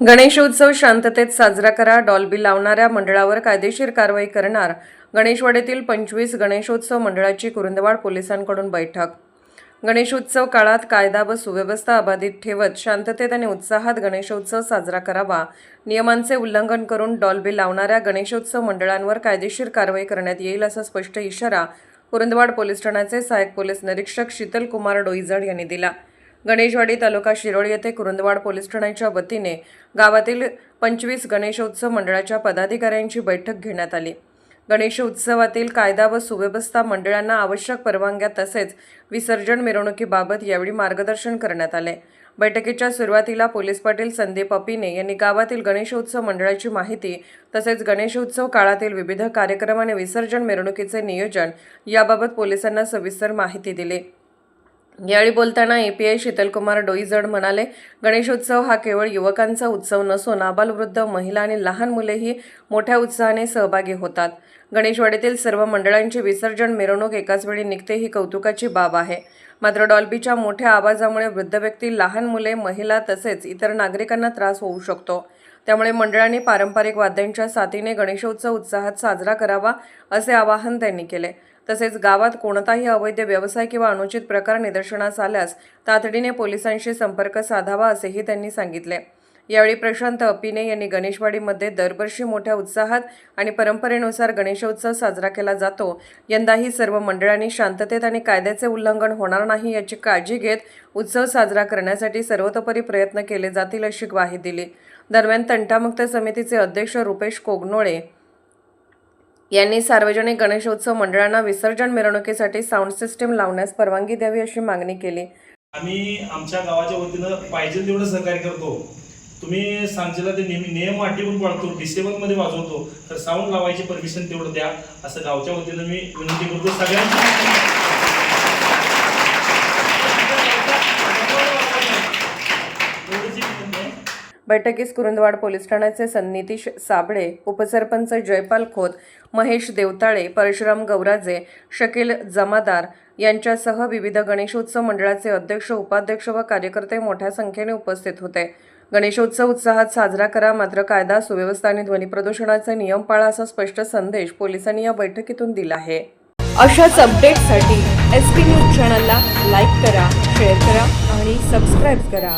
गणेशोत्सव शांततेत साजरा करा. डॉल्बी लावणाऱ्या मंडळावर कायदेशीर कारवाई करणार. गणेशवाडीतील 25 गणेशोत्सव मंडळाची कुरुंदवाड पोलिसांकडून बैठक. गणेशोत्सव काळात कायदा व सुव्यवस्था अबाधित ठेवत शांततेत आणि उत्साहात गणेशोत्सव साजरा करावा. नियमांचे उल्लंघन करून डॉल्बी लावणाऱ्या गणेशोत्सव मंडळांवर कायदेशीर कारवाई करण्यात येईल असा स्पष्ट इशारा कुरुंदवाड पोलीस ठाण्याचे सहाय्यक पोलीस निरीक्षक शीतलकुमार डोईजड यांनी दिला. गणेशवाडी तालुका शिरोळ येथे कुरुंदवाड पोलीस ठाण्याच्या वतीने गावातील 25 गणेशोत्सव मंडळाच्या पदाधिकाऱ्यांची बैठक घेण्यात आली. गणेशोत्सवातील कायदा व सुव्यवस्था मंडळांना आवश्यक परवानग्या तसेच विसर्जन मिरवणुकीबाबत यावेळी मार्गदर्शन करण्यात आले. बैठकीच्या सुरुवातीला पोलीस पाटील संदीप अपिने यांनी गावातील गणेशोत्सव मंडळाची माहिती तसेच गणेशोत्सव काळातील विविध कार्यक्रम आणि विसर्जन मिरवणुकीचे नियोजन याबाबत पोलिसांना सविस्तर माहिती दिली. यावेळी बोलताना एपीआय शीतलकुमार डोईजड म्हणाले, गणेशोत्सव हा केवळ युवकांचा उत्सव नसून आबालवृद्ध, महिला आणि लहान मुलेही मोठ्या उत्साहाने सहभागी होतात. गणेशवाडीतील सर्व मंडळांची विसर्जन मिरवणूक एकाच वेळी निघते ही कौतुकाची बाब आहे. मात्र डॉल्बीच्या मोठ्या आवाजामुळे वृद्ध व्यक्ती, लहान मुले, महिला तसेच इतर नागरिकांना त्रास होऊ शकतो. त्यामुळे मंडळांनी पारंपरिक वाद्यांच्या साथीने गणेशोत्सव उत्साहात साजरा करावा असे आवाहन त्यांनी केले. तसेच गावात कोणताही अवैध व्यवसाय किंवा अनुचित प्रकार निदर्शनास आल्यास तातडीने पोलिसांशी संपर्क साधावा असेही त्यांनी सांगितले. यावेळी प्रशांत अपिने यांनी गणेशवाडीमध्ये दरवर्षी मोठ्या उत्साहात आणि परंपरेनुसार गणेशोत्सव साजरा केला जातो. यंदाही सर्व मंडळांनी शांततेत आणि कायद्याचे उल्लंघन होणार नाही याची काळजी घेत उत्सव साजरा करण्यासाठी सर्वतोपरी प्रयत्न केले जातील अशी ग्वाही दिली. दरम्यान तंटामुक्त समितीचे अध्यक्ष रुपेश कोगनोळे यांनी सार्वजनिक गणेशोत्सव मंडळांना विसर्जन मिरवणुकीसाठी साऊंड सिस्टीम लावण्यास परवानगी द्यावी अशी मागणी केली. आम्ही आमच्या गावाच्या वतीनं पाहिजे तेवढं सहकार्य करतो. तुम्ही सांगशीला ते नियम आठवून पाळतो, डिसेबलमध्ये वाजवतो, तर साऊंड लावायची परमिशन तेवढं द्या असं गावच्या वतीनं मी विनंती करतो सगळ्यांना. बैठकीस कुरुंदवाड पोलीस ठाण्याचे नितीश साबळे, उपसरपंच जयपाल खोत, महेश देवताळे, परशुराम गौराजे, शकील जमादार यांच्यासह विविध गणेशोत्सव मंडळाचे अध्यक्ष, उपाध्यक्ष व कार्यकर्ते मोठ्या संख्येने उपस्थित होते. गणेशोत्सव उत्साहात साजरा करा, मात्र कायदा, सुव्यवस्था आणि ध्वनी प्रदूषणाचे नियम पाळा असा स्पष्ट संदेश पोलिसांनी या बैठकीतून दिला आहे. अशाच अपडेट्ससाठी SP न्यूज चॅनलला लाईक करा, शेअर करा आणि सबस्क्राईब करा.